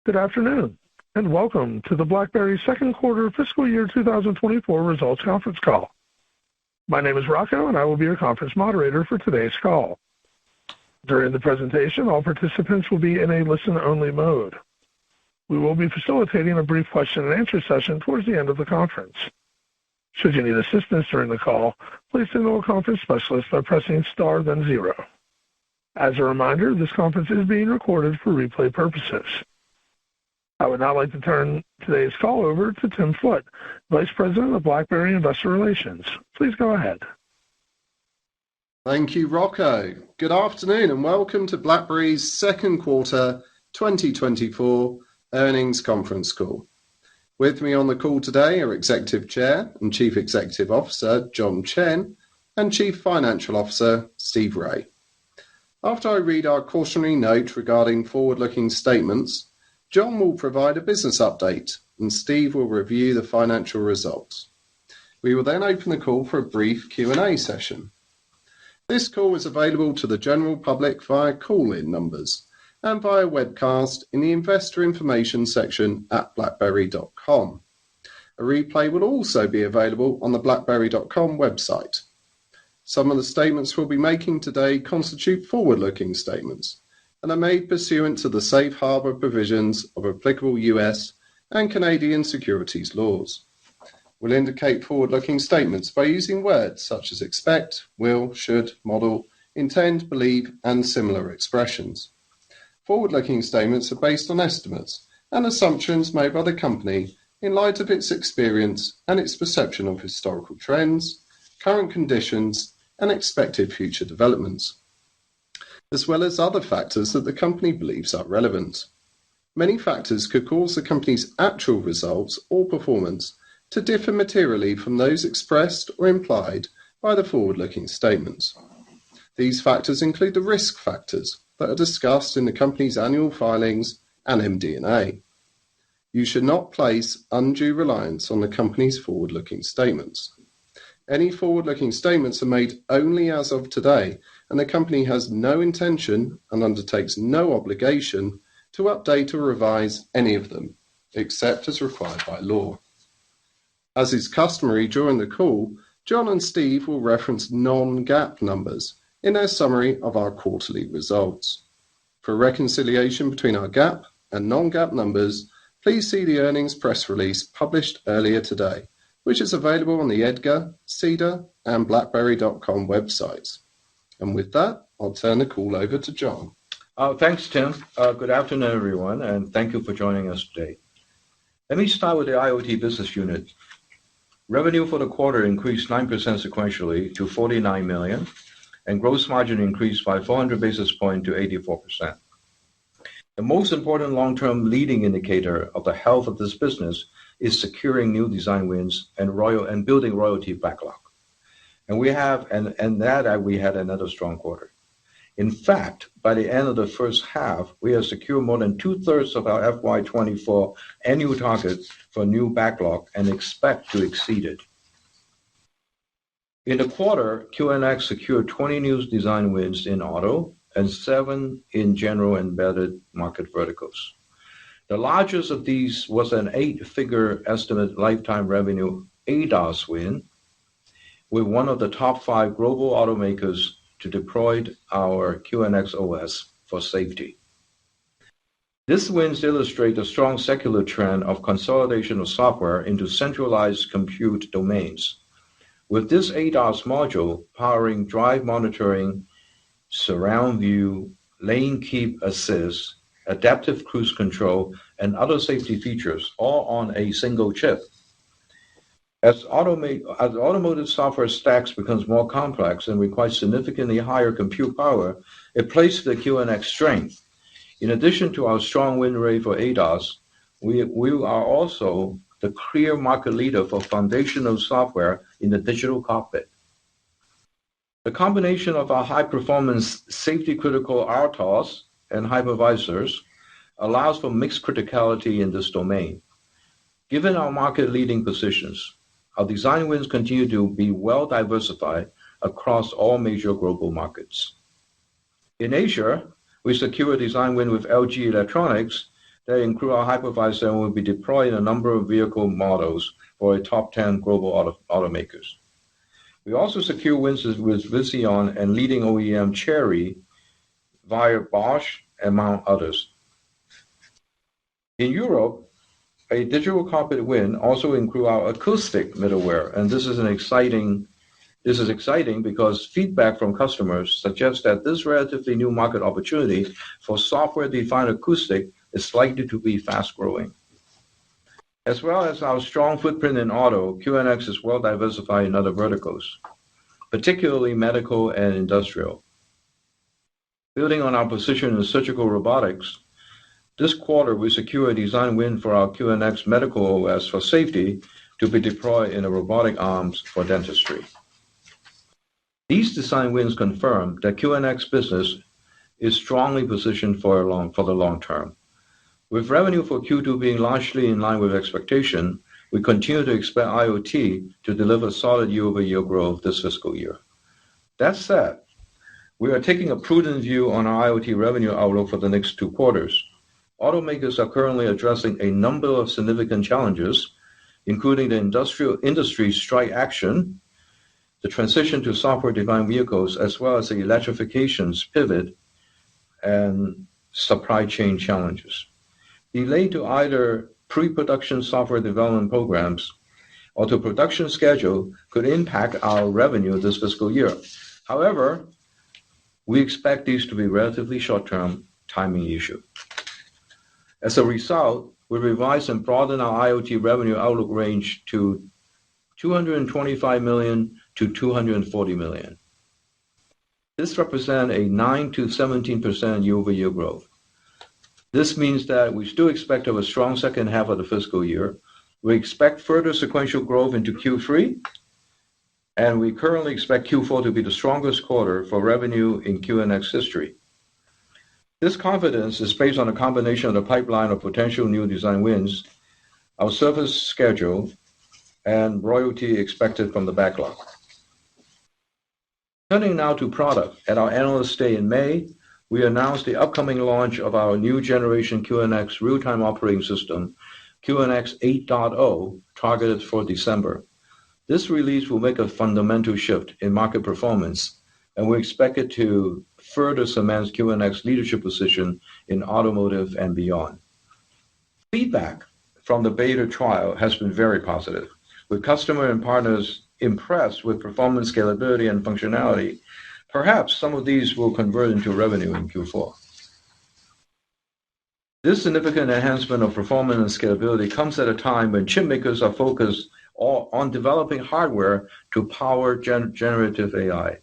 Good afternoon, and welcome to the BlackBerry second quarter fiscal year 2024 results conference call. My name is Rocco, and I will be your conference moderator for today's call. During the presentation, all participants will be in a listen-only mode. We will be facilitating a brief question and answer session towards the end of the conference. Should you need assistance during the call, please signal a conference specialist by pressing star then 0. As a reminder, this conference is being recorded for replay purposes. I would now like to turn today's call over to Tim Foote, Vice President of BlackBerry Investor Relations. Please go ahead. Thank you, Rocco. Good afternoon and welcome to BlackBerry's second quarter 2024 earnings conference call. With me on the call today are Executive Chair and Chief Executive Officer John Chen and Chief Financial Officer Steve Rai. After I read our cautionary note regarding forward-looking statements, John will provide a business update and Steve will review the financial results. We will then open the call for a brief Q&A session. This call is available to the general public via call-in numbers and via webcast in the investor information section at blackberry.com. A replay will also be available on the blackberry.com website. Some of the statements we'll be making today constitute forward-looking statements and are made pursuant to the safe harbor provisions of applicable US and Canadian securities laws. We'll indicate forward-looking statements by using words such as expect, will, should, model, intend, believe, and similar expressions. Forward-looking statements are based on estimates and assumptions made by the company in light of its experience and its perception of historical trends, current conditions, and expected future developments, as well as other factors that the company believes are relevant. Many factors could cause the company's actual results or performance to differ materially from those expressed or implied by the forward-looking statements. These factors include the risk factors that are discussed in the company's annual filings and MD&A. You should not place undue reliance on the company's forward-looking statements. Any forward-looking statements are made only as of today, and the company has no intention and undertakes no obligation to update or revise any of them, except as required by law. As is customary during the call, John and Steve will reference non-GAAP numbers in their summary of our quarterly results. For a reconciliation between our GAAP and non-GAAP numbers, please see the earnings press release published earlier today, which is available on the EDGAR, CEDAR, and BlackBerry.com websites. And with that, I'll turn the call over to John. Thanks, Tim. Good afternoon, everyone, and thank you for joining us today. Let me start with the IoT business unit. Revenue for the quarter increased 9% sequentially to $49 million, and gross margin increased by 400 basis points to 84%. The most important long-term leading indicator of the health of this business is securing new design wins and building royalty backlog. And we had another strong quarter. In fact, by the end of the first half, we have secured more than 2/3 of our FY24 annual target for new backlog and expect to exceed it. In the quarter, QNX secured 20 new design wins in auto and 7 in general embedded market verticals. The largest of these was an 8-figure estimate lifetime revenue ADAS win with one of the top 5 global automakers to deploy our QNX OS for safety. This wins illustrate the strong secular trend of consolidation of software into centralized compute domains. With this ADAS module powering drive monitoring, surround view, lane keep assist, adaptive cruise control, and other safety features, all on a single chip. As automotive software stacks becomes more complex and requires significantly higher compute power, it plays to the QNX strength. In addition to our strong win rate for ADAS, we are also the clear market leader for foundational software in the digital cockpit. The combination of our high-performance safety-critical RTOS and hypervisors allows for mixed criticality in this domain. Given our market-leading positions, our design wins continue to be well diversified across all major global markets. In Asia, we secured a design win with LG Electronics that include our hypervisor and will be deployed in a number of vehicle models for a top 10 global automakers. We also secure wins with Visteon and leading OEM Chery via Bosch, among others. In Europe, a digital cockpit win also include our acoustic middleware, and this is exciting because feedback from customers suggests that this relatively new market opportunity for software-defined acoustic is likely to be fast-growing. As well as our strong footprint in auto, QNX is well diversified in other verticals, particularly medical and industrial. Building on our position in surgical robotics, this quarter we secure a design win for our QNX medical OS for safety to be deployed in the robotic arms for dentistry. These design wins confirm that QNX business is strongly positioned for the long term. With revenue for Q2 being largely in line with expectation, we continue to expect IoT to deliver solid year-over-year growth this fiscal year. That said, we are taking a prudent view on our IoT revenue outlook for the next 2 quarters. Automakers are currently addressing a number of significant challenges, including the industry strike action, the transition to software-defined vehicles, as well as the electrification's pivot and supply chain challenges. Delay to either pre-production software development programs or to production schedule could impact our revenue this fiscal year. However, we expect these to be relatively short-term timing issue. As a result, we revised and broadened our IoT revenue outlook range to $225 million to $240 million. This represents a 9 to 17% year-over-year growth. This means that we still expect to have a strong second half of the fiscal year. We expect further sequential growth into Q3, and we currently expect Q4 to be the strongest quarter for revenue in QNX history. This confidence is based on a combination of the pipeline of potential new design wins, our service schedule, and royalty expected from the backlog. Turning now to product, at our Analyst Day in May, we announced the upcoming launch of our new generation QNX real-time operating system, QNX 8.0, targeted for December. This release will make a fundamental shift in market performance, and we expect it to further cement QNX's leadership position in automotive and beyond. Feedback from the beta trial has been very positive, with customer and partners impressed with performance, scalability, and functionality. Perhaps some of these will convert into revenue in Q4. This significant enhancement of performance and scalability comes at a time when chip makers are focused on developing hardware to power generative AI.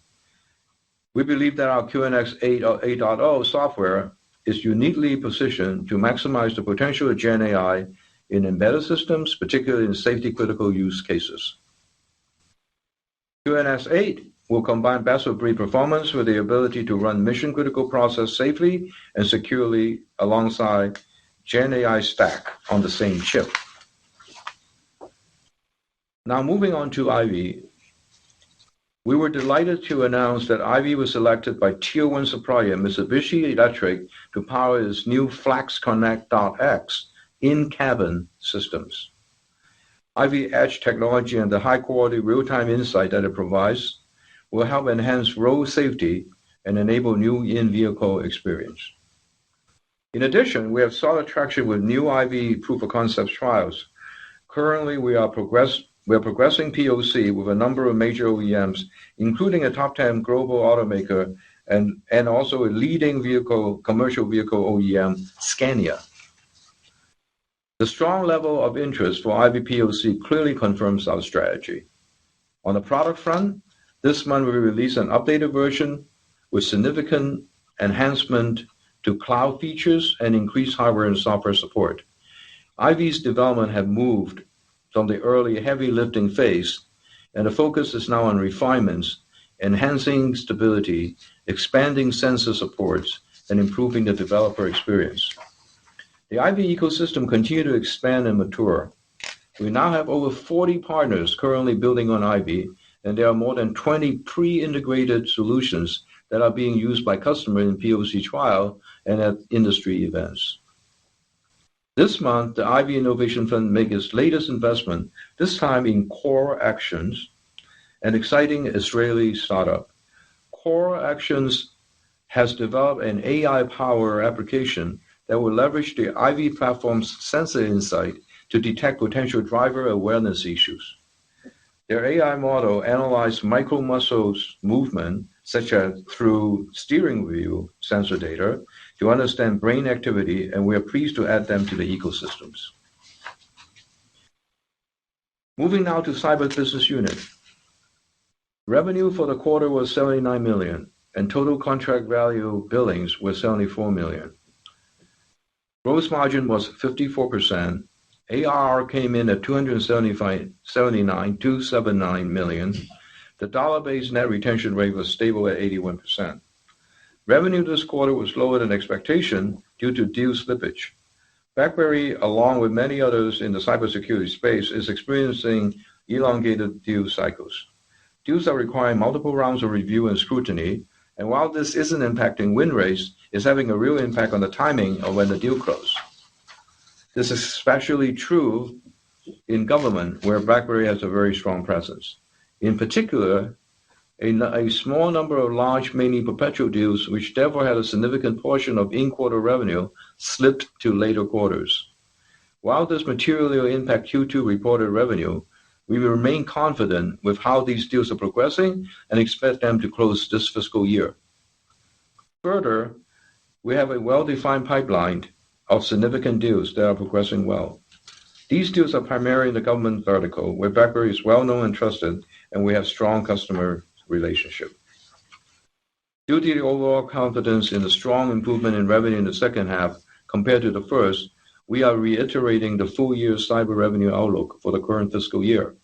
We believe that our QNX 8.0 software is uniquely positioned to maximize the potential of Gen AI in embedded systems, particularly in safety-critical use cases. QNX 8 will combine best-of-breed performance with the ability to run mission-critical process safely and securely alongside Gen AI stack on the same chip. Now moving on to IVY. We were delighted to announce that IVY was selected by Tier 1 supplier Mitsubishi Electric to power its new FlexConnect.X in-cabin systems. IVY Edge technology and the high-quality real-time insight that it provides will help enhance road safety and enable new in-vehicle experience. In addition, we have solid traction with new IVY proof-of-concept trials. Currently, we are progressing POC with a number of major OEMs, including a top 10 global automaker and also a leading commercial vehicle OEM, Scania. The strong level of interest for IVY POC clearly confirms our strategy. On the product front, this month we released an updated version with significant enhancement to cloud features and increased hardware and software support. IVY's development have moved from the early heavy lifting phase, and the focus is now on refinements, enhancing stability, expanding sensor supports, and improving the developer experience. The IVY ecosystem continues to expand and mature. We now have over 40 partners currently building on IVY, and there are more than 20 pre-integrated solutions that are being used by customers in POC trial and at industry events. This month, the Ivy Innovation Fund made its latest investment, this time in Core Actions, an exciting Israeli startup. Core Actions has developed an AI-powered application that will leverage the Ivy platform's sensor insight to detect potential driver awareness issues. Their AI model analyzes micro-muscles movement, such as through steering wheel sensor data, to understand brain activity, and we are pleased to add them to the ecosystems. Moving now to Cyber Business Unit. Revenue for the quarter was $79 million, and total contract value billings were $74 million. Gross margin was 54%. ARR came in at $279 million. The dollar-based net retention rate was stable at 81%. Revenue this quarter was lower than expectation due to deal slippage. BlackBerry, along with many others in the cybersecurity space, is experiencing elongated deal cycles. Deals are requiring multiple rounds of review and scrutiny, and while this isn't impacting win rates, it's having a real impact on the timing of when the deal closes. This is especially true in government, where BlackBerry has a very strong presence. In particular, a small number of large, mainly perpetual deals, which therefore had a significant portion of in-quarter revenue, slipped to later quarters. While this materially will impact Q2 reported revenue, we will remain confident with how these deals are progressing and expect them to close this fiscal year. Further, we have a well-defined pipeline of significant deals that are progressing well. These deals are primarily in the government vertical, where BlackBerry is well known and trusted, and we have strong customer relationship. Due to the overall confidence in the strong improvement in revenue in the second half compared to the first, we are reiterating the full year cyber revenue outlook for the current fiscal year.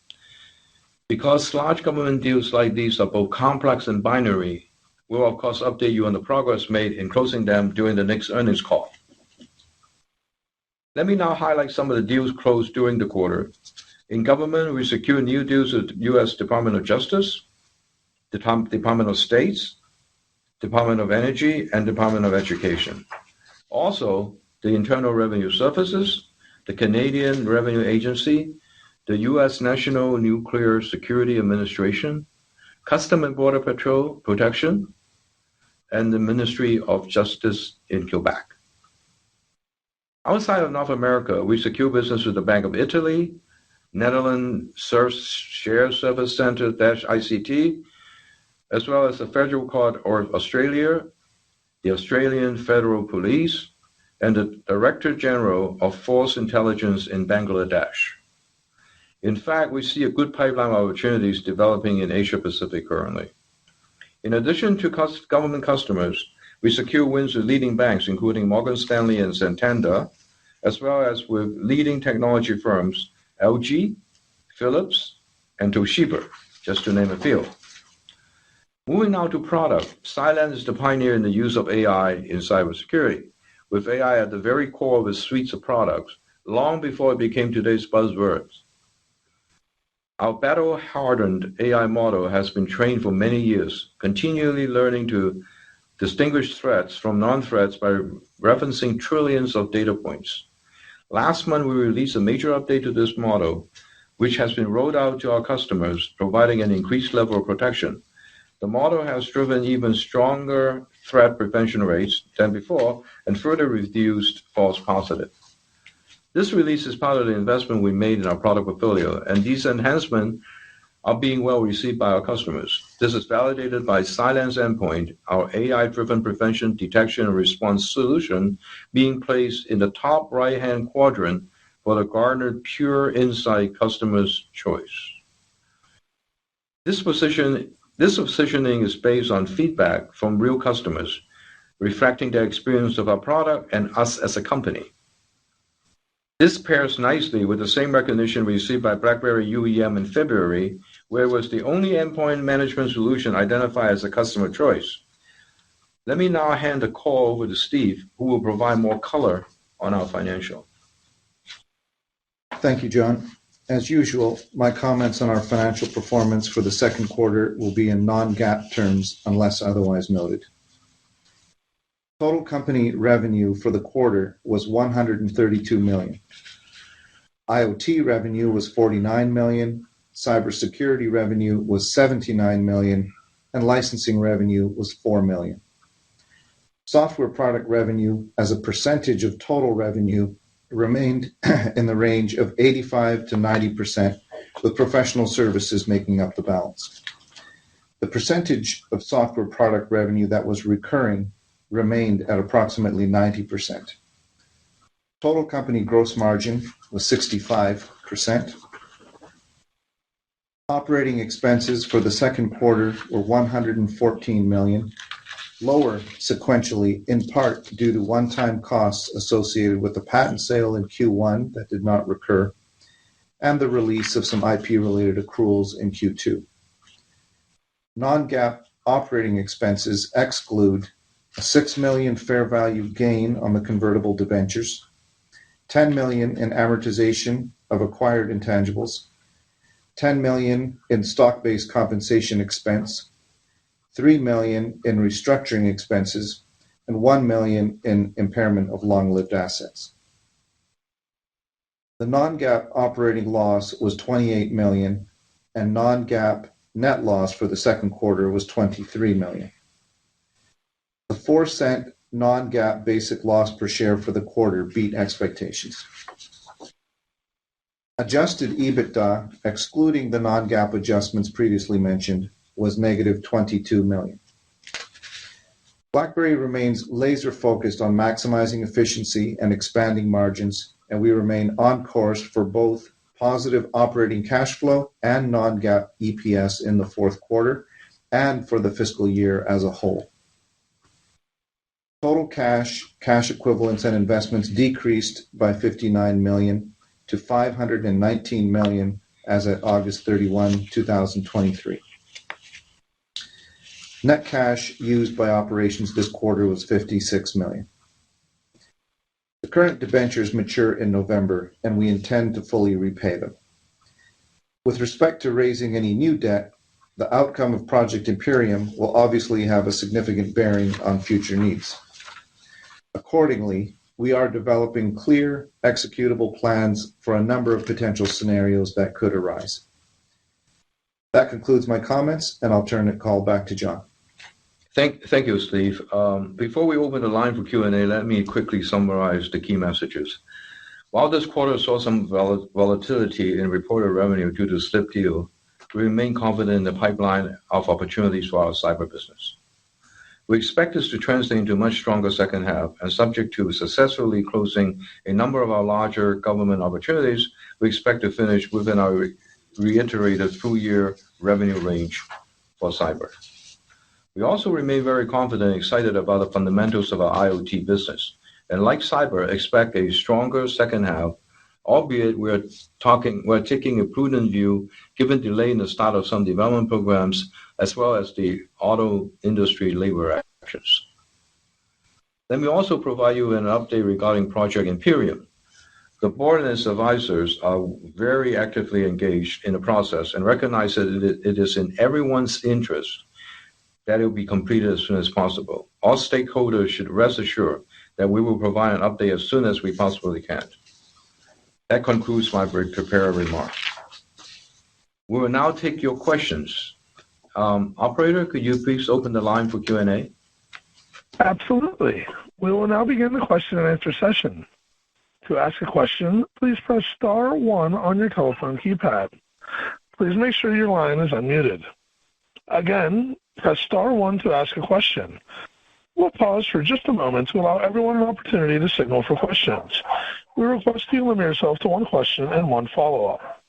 Because large government deals like these are both complex and binary, we'll of course update you on the progress made in closing them during the next earnings call. Let me now highlight some of the deals closed during the quarter. In government, we secured new deals with U.S. Department of Justice, Department of States, Department of Energy, and Department of Education. Also, the Internal Revenue Services, the Canadian Revenue Agency, the U.S. National Nuclear Security Administration, Custom and Border Patrol Protection, and the Ministry of Justice in Quebec. Outside of North America, we secure business with the Bank of Italy, Netherlands Shared Service Center -ICT, as well as the Federal Court of Australia, the Australian Federal Police, and the Director General of Force Intelligence in Bangladesh. In fact, we see a good pipeline of opportunities developing in Asia Pacific currently. In addition to government customers, we secure wins with leading banks, including Morgan Stanley and Santander, as well as with leading technology firms, LG, Philips, and Toshiba, just to name a few. Moving now to product, Cylance is the pioneer in the use of AI in cybersecurity, with AI at the very core of its suites of products, long before it became today's buzzwords. Our battle-hardened AI model has been trained for many years, continually learning to distinguish threats from non-threats by referencing trillions of data points. Last month, we released a major update to this model, which has been rolled out to our customers, providing an increased level of protection. The model has driven even stronger threat prevention rates than before and further reduced false positives. This release is part of the investment we made in our product portfolio, and these enhancements are being well received by our customers. This is validated by Cylance Endpoint, our AI-driven prevention, detection, and response solution being placed in the top right-hand quadrant for the Gartner Pure Insight Customer's Choice. This positioning is based on feedback from real customers, reflecting their experience of our product and us as a company. This pairs nicely with the same recognition received by BlackBerry UEM in February, where it was the only endpoint management solution identified as a customer choice. Let me now hand the call over to Steve, who will provide more color on our financial. Thank you, John. As usual, my comments on our financial performance for the second quarter will be in non-GAAP terms unless otherwise noted. Total company revenue for the quarter was $132 million. IoT revenue was $49 million, cybersecurity revenue was $79 million, and licensing revenue was $4 million. Software product revenue as a percentage of total revenue remained in the range of 85 to 90%, with professional services making up the balance. The percentage of software product revenue that was recurring remained at approximately 90%. Total company gross margin was 65%. Operating expenses for the second quarter were $114 million, lower sequentially in part due to one-time costs associated with the patent sale in Q1 that did not recur, and the release of some IP-related accruals in Q2. Non-GAAP operating expenses exclude a $6 million fair value gain on the convertible debentures, $10 million in amortization of acquired intangibles, $10 million in stock-based compensation expense, $3 million in restructuring expenses, and $1 million in impairment of long-lived assets. The non-GAAP operating loss was $28 million, and non-GAAP net loss for the second quarter was $23 million. The 4-cent non-GAAP basic loss per share for the quarter beat expectations. Adjusted EBITDA, excluding the non-GAAP adjustments previously mentioned, was negative $22 million. BlackBerry remains laser-focused on maximizing efficiency and expanding margins, and we remain on course for both positive operating cash flow and non-GAAP EPS in the fourth quarter and for the fiscal year as a whole. Total cash equivalents, and investments decreased by $59 million to $519 million as at August 31, 2023. Net cash used by operations this quarter was $56 million. The current debentures mature in November, and we intend to fully repay them. With respect to raising any new debt, the outcome of Project Imperium will obviously have a significant bearing on future needs. Accordingly, we are developing clear, executable plans for a number of potential scenarios that could arise. That concludes my comments, and I'll turn the call back to John. Thank you, Steve. Before we open the line for Q&A, let me quickly summarize the key messages. While this quarter saw some volatility in reported revenue due to the slip deal, we remain confident in the pipeline of opportunities for our cyber business. We expect this to translate into a much stronger second half, and subject to successfully closing a number of our larger government opportunities, we expect to finish within our reiterated full-year revenue range for cyber. We also remain very confident and excited about the fundamentals of our IoT business, and like cyber, expect a stronger second half, albeit we're taking a prudent view given delay in the start of some development programs as well as the auto industry labor actions. Let me also provide you an update regarding Project Imperium. The board and its advisors are very actively engaged in the process and recognize that it is in everyone's interest that it will be completed as soon as possible. All stakeholders should rest assured that we will provide an update as soon as we possibly can. That concludes my prepared remarks. We will now take your questions. Operator, could you please open the line for Q&A? Absolutely. We will now begin the question and answer session. To ask a question, please press star 1 on your telephone keypad. Please make sure your line is unmuted. Again, press star 1 to ask a question. We'll pause for just a moment to allow everyone an opportunity to signal for questions. We request you limit yourself to one question and one follow-up.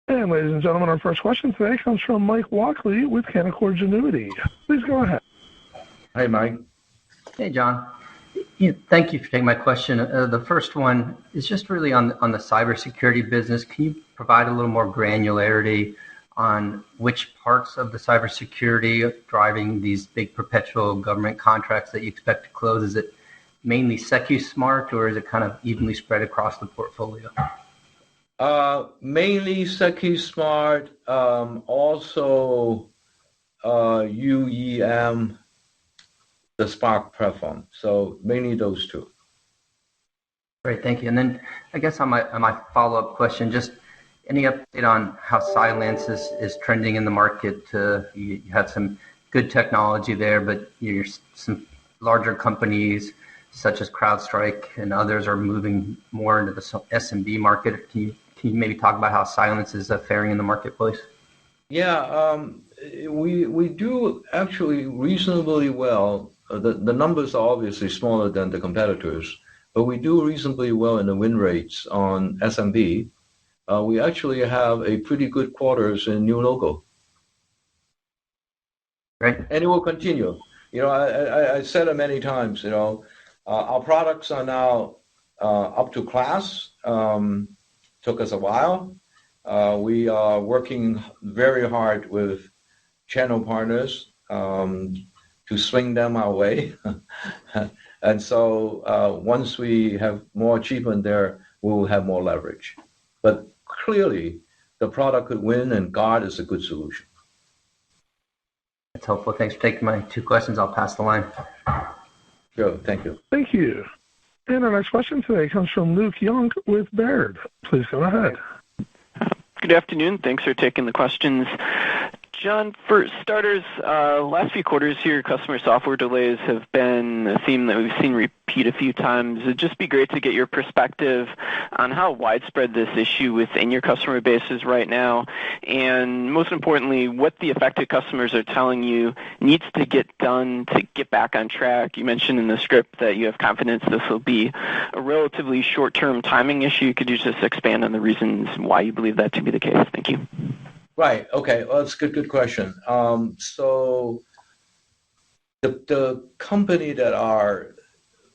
And ladies and gentlemen, our first question today comes from Mike Walkley with Canaccord Genuity. Please go ahead. Hey, Mike. Hey, John. Thank you for taking my question. The first one is just really on the cybersecurity business. Can you provide a little more granularity on which parts of the cybersecurity are driving these big perpetual government contracts that you expect to close? Is it mainly SecuSUITE, or is it kind of evenly spread across the portfolio? Mainly SecuSUITE, also UEM, the Spark platform. So mainly those two. Great, thank you. And then I guess on my follow-up question, just any update on how Cylance is trending in the market? You had some good technology there, but some larger companies such as CrowdStrike and others are moving more into the SMB market. Can you maybe talk about how Cylance is faring in the marketplace? Yeah, we do actually reasonably well. The numbers are obviously smaller than the competitors, but we do reasonably well in the win rates on SMB. We actually have a pretty good quarters in new logo. Right. And it will continue. I said it many times, our products are now up to class. Took us a while. We are working very hard with channel partners to swing them our way. And so once we have more achievement there, we will have more leverage. But clearly, the product could win, and GUARD is a good solution. That's helpful. Thanks for taking my two questions. I'll pass the line. Sure. Thank you. Thank you. And our next question today comes from Luke Young with Baird. Please go ahead. Good afternoon. Thanks for taking the questions. John, for starters, last few quarters here, customer software delays have been a theme that we've seen repeat a few times. It'd just be great to get your perspective on how widespread this issue within your customer base is right now, and most importantly, what the affected customers are telling you needs to get done to get back on track. You mentioned in the script that you have confidence this will be a relatively short-term timing issue. Could you just expand on the reasons why you believe that to be the case? Thank you. Right. Okay. Well, that's a good question. So the company that are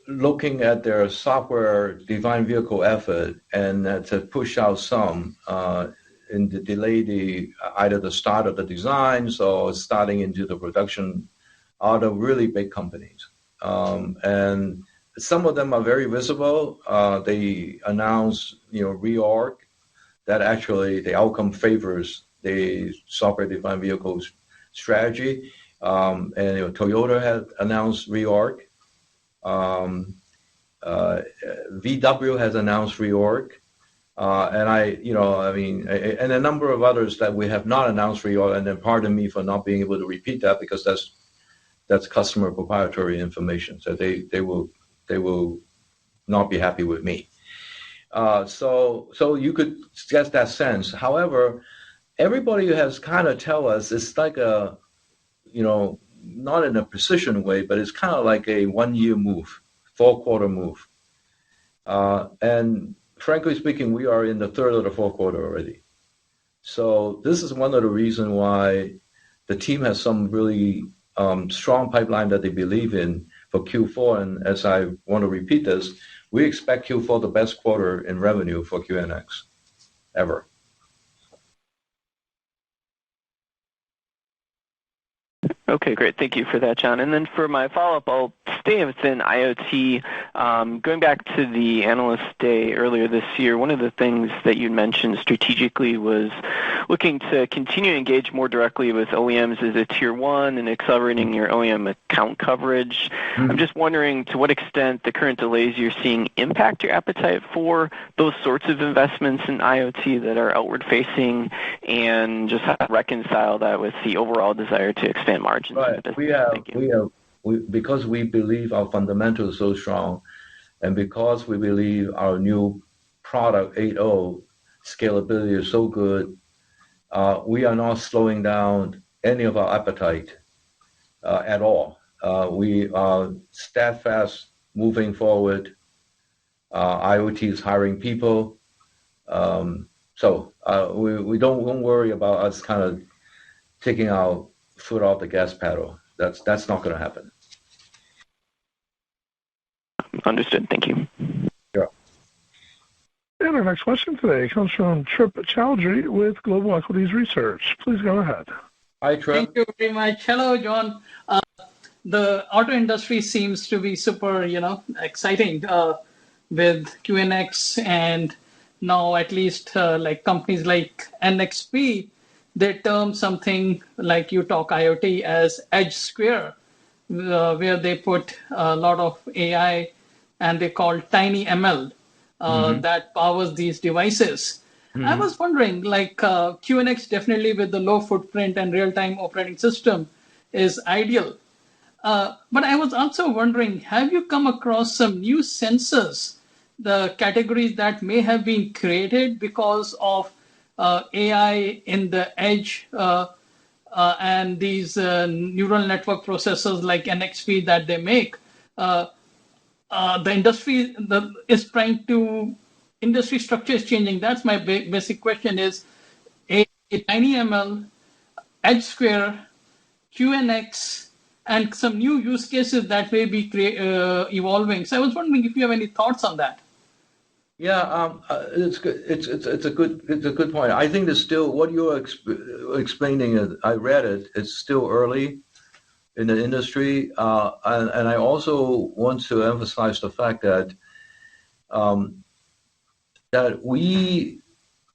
looking at their software-defined vehicle effort and to push out some and to delay either the start of the designs or starting into the production are the really big companies. And some of them are very visible. They announce, reorg that actually the outcome favors the software-defined vehicles strategy. And Toyota has announced reorg. VW has announced reorg. And a number of others that we have not announced reorg. And then pardon me for not being able to repeat that because that's customer proprietary information. So they will not be happy with me. So you could get that sense. However, everybody has kind of tell us it's like a, not in a precision way, but it's kind of like a 1 year move, 4-quarter move. And frankly speaking, we are in the third or the fourth quarter already. So this is one of the reasons why the team has some really strong pipeline that they believe in for Q4. And as I want to repeat this, we expect Q4 the best quarter in revenue for QNX ever. Okay, great. Thank you for that, John. And then for my follow-up, I'll stay within IoT. Going back to the Analyst Day earlier this year, one of the things that you mentioned strategically was looking to continue to engage more directly with OEMs as a tier one and accelerating your OEM account coverage. Mm-hmm. I'm just wondering to what extent the current delays you're seeing impact your appetite for those sorts of investments in IoT that are outward-facing, and just how to reconcile that with the overall desire to expand margins. Right. Because we believe our fundamentals are so strong, and because we believe our new product 8.0 scalability is so good, we are not slowing down any of our appetite at all. We are steadfast moving forward. IoT is hiring people. So we won't worry about us kind of taking our foot off the gas pedal. That's not going to happen. Understood. Thank you. Sure. And our next question today comes from Trip Chowdhury with Global Equities Research. Please go ahead. Hi, Trip. Thank you very much. Hello, John. The auto industry seems to be super, exciting with QNX, and now at least like companies like NXP, they term something like you talk IoT as edge square. where they put a lot of AI and they call tiny ML that powers these devices. I was wondering, like QNX definitely with the low footprint and real-time operating system is ideal. But I was also wondering, have you come across some new sensors, the categories that may have been created because of AI in the edge and these neural network processors like NXP that they make? The industry is trying to, industry structure is changing. That's my basic question is a tiny ML, edge square, QNX, and some new use cases that may be evolving. So I was wondering if you have any thoughts on that. Yeah, it's good. It's a good point. I think there's still what you're explaining. I read it. It's still early in the industry, and I also want to emphasize the fact that that we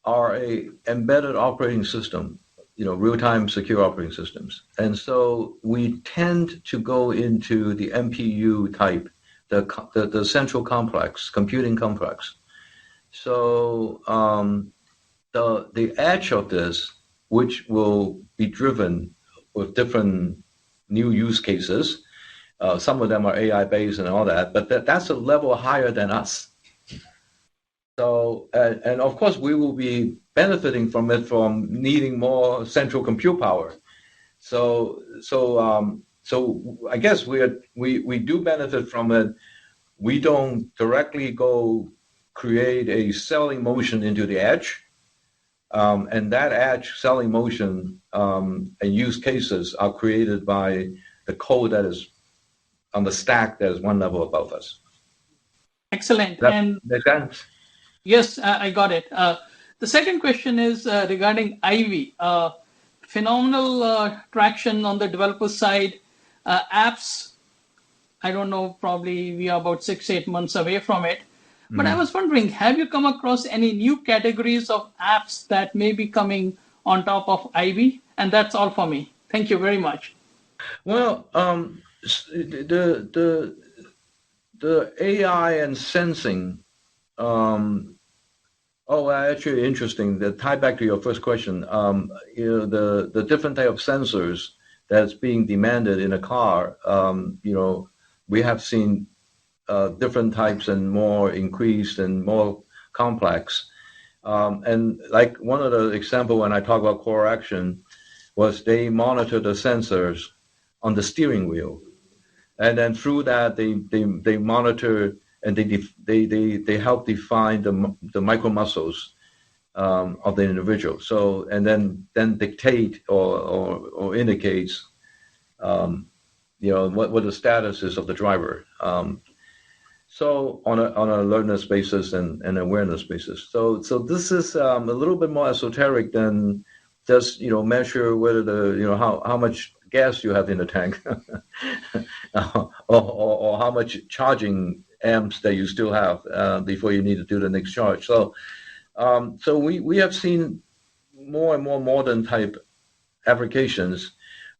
are a embedded operating system, real-time secure operating systems. And so we tend to go into the MPU type, the central complex, computing complex. So the edge of this, which will be driven with different new use cases, some of them are AI-based and all that, but that's a level higher than us. So, and of course, we will be benefiting from it from needing more central compute power. So I guess we do benefit from it. We don't directly go create a selling motion into the edge, and that edge selling motion and use cases are created by the code that is on the stack that is one level above us. Excellent. That makes sense? Yes, I got it. The second question is regarding IVY. Phenomenal traction on the developer side. Apps, I don't know, probably we are about 6-8 months away from it. But I was wondering, have you come across any new categories of apps that may be coming on top of IVY? And that's all for me. Thank you very much. Well, the AI and sensing. Actually, interesting. That tie back to your first question. The different type of sensors that's being demanded in a car. We have seen different types and more increased and more complex. And like one of the example when I talk about core action was they monitor the sensors on the steering wheel, and then through that they monitor. And they help define the micro muscles of the individual. So and then dictate or indicates what the status is of the driver. So on an alertness basis and awareness basis. So this is a little bit more esoteric than just measure whether how much gas you have in the tank or how much charging amps that you still have before you need to do the next charge. So we have seen more and more modern type applications,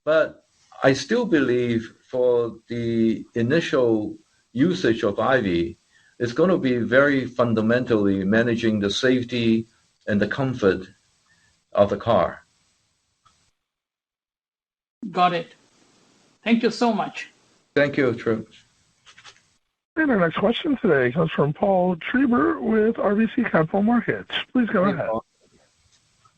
but I still believe for the initial usage of IVY, it's going to be very fundamentally managing the safety and the comfort of the car. Got it. Thank you so much. Thank you, Trip. And our next question today comes from Paul Treiber with RBC Capital Markets. Please go ahead.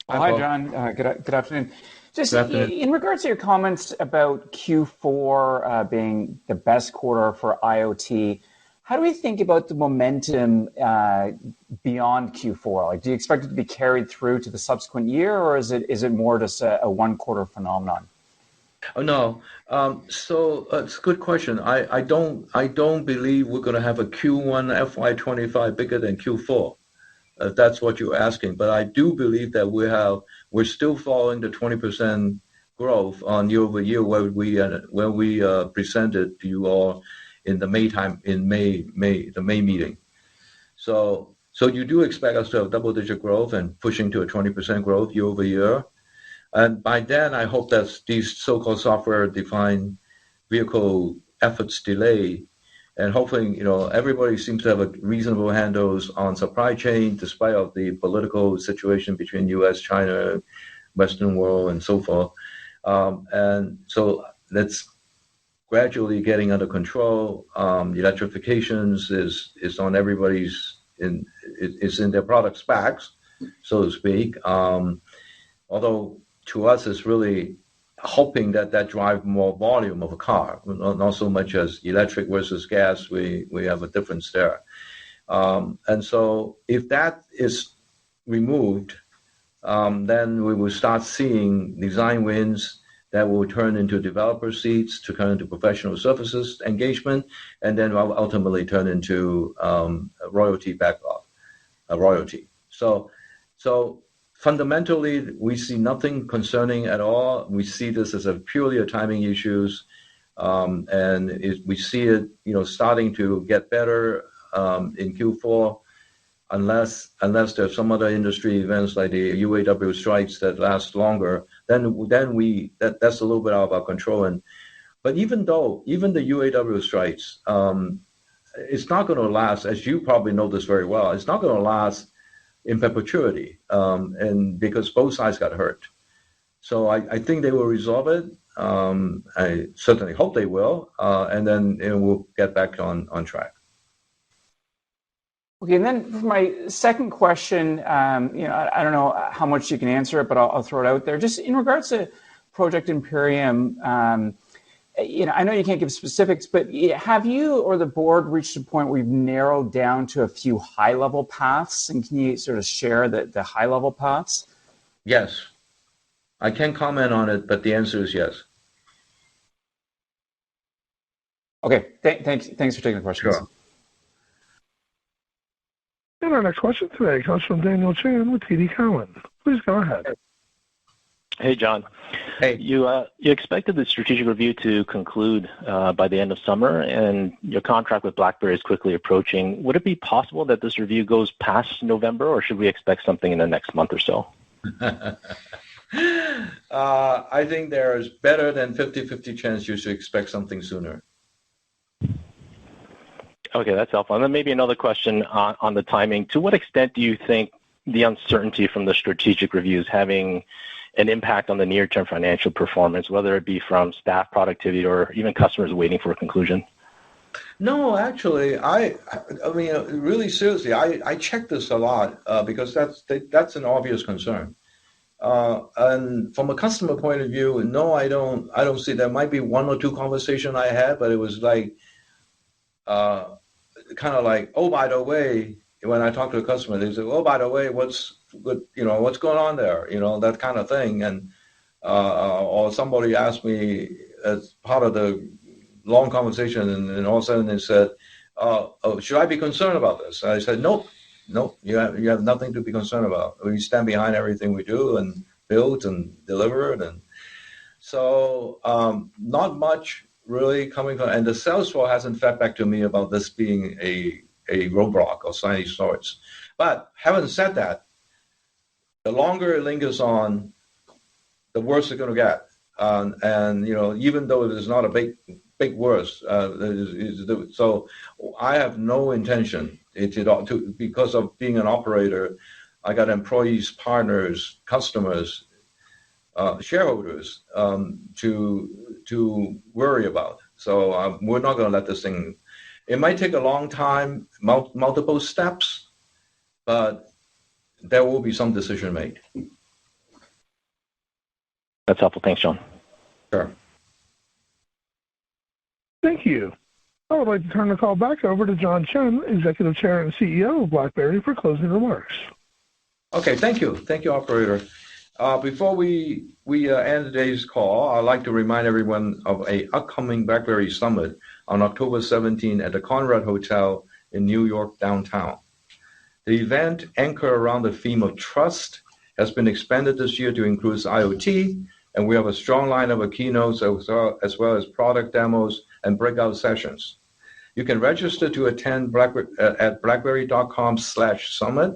Hi, John. Good afternoon. Just in regards to your comments about Q4 being the best quarter for IoT, how do we think about the momentum beyond Q4? Like, do you expect it to be carried through to the subsequent year, or is it more just a one-quarter phenomenon? Oh, no. So it's a good question. I don't believe we're going to have a Q1 FY25 bigger than Q4. If that's what you're asking. But I do believe that we're still following the 20% growth on year over year where we presented to you all in the May meeting. So you do expect us to have double-digit growth and pushing to a 20% growth year over year. And by then, I hope that these so-called software-defined vehicle efforts delay. And hopefully, everybody seems to have a reasonable handles on supply chain, despite of the political situation between U.S., China, Western world, and so forth. And so that's gradually getting under control. Electrifications is on everybody's it's in their product specs, so to speak. Although to us, it's really hoping that drive more volume of a car, not so much as electric versus gas. We have a difference there. And so if that is removed, then we will start seeing design wins that will turn into developer seats, to turn into professional services engagement, and then ultimately turn into a royalty backlog, a royalty. So fundamentally, we see nothing concerning at all. We see this as purely a timing issues, and we see it, starting to get better in Q4, unless there's some other industry events like the UAW strikes that last longer. Then that's a little bit out of our control. But even the UAW strikes, it's not going to last, as you probably know this very well. It's not going to last in perpetuity, and because both sides got hurt. So I think they will resolve it. I certainly hope they will, and then we'll get back on track. Okay, and then for my second question, I don't know how much you can answer it, but I'll throw it out there. Just in regards to Project Imperium, I know you can't give specifics, but have you or the board reached a point where you've narrowed down to a few high-level paths? And can you sort of share the high-level paths? Yes. I can't comment on it, but the answer is yes. Okay, thanks for taking the question. Sure. And our next question today comes from Daniel Chan with TD Cowen. Please go ahead. Hey, John. Hey. You expected the strategic review to conclude by the end of summer, and your contract with BlackBerry is quickly approaching. Would it be possible that this review goes past November, or should we expect something in the next month or so? I think there is better than 50-50 chance you should expect something sooner. Okay, that's helpful. And then maybe another question on the timing. To what extent do you think the uncertainty from the strategic review is having an impact on the near-term financial performance, whether it be from staff productivity or even customers waiting for a conclusion? No, actually, I mean, really seriously, I check this a lot because that's an obvious concern. And from a customer point of view, no, I don't see. There might be one or two conversations I had, but it was like, kind of like, oh, by the way, when I talk to a customer, they say, oh, by the way, what's going on there? That kind of thing. And, or somebody asked me as part of the long conversation, and all of a sudden they said, oh, should I be concerned about this? And I said, nope, you have nothing to be concerned about. We stand behind everything we do and build and deliver. And so not much really coming from, and the sales floor hasn't fed back to me about this being a roadblock or any sorts. But having said that, the longer it lingers on, the worse it's going to get. And even though it is not a big worse, so I have no intention to, because of being an operator. I got employees, partners, customers, shareholders to worry about. So we're not going to let this thing. It might take a long time, multiple steps, but there will be some decision made. That's helpful. Thanks, John. Sure. Thank you. I would like to turn the call back over to John Chen, Executive Chair and CEO of BlackBerry, for closing remarks. Okay, thank you. Thank you, operator. Before we end today's call, I'd like to remind everyone of an upcoming BlackBerry Summit on October 17 at the Conrad Hotel in New York downtown. The event, anchored around the theme of trust, has been expanded this year to include IoT, and we have a strong lineup of keynotes as well as product demos and breakout sessions. You can register to attend at blackberry.com/summit.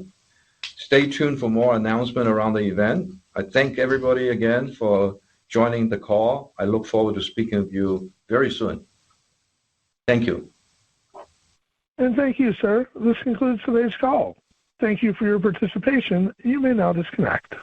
Stay tuned for more announcement around the event. I thank everybody again for joining the call. I look forward to speaking with you very soon. Thank you. And thank you, sir. This concludes today's call. Thank you for your participation. You may now disconnect.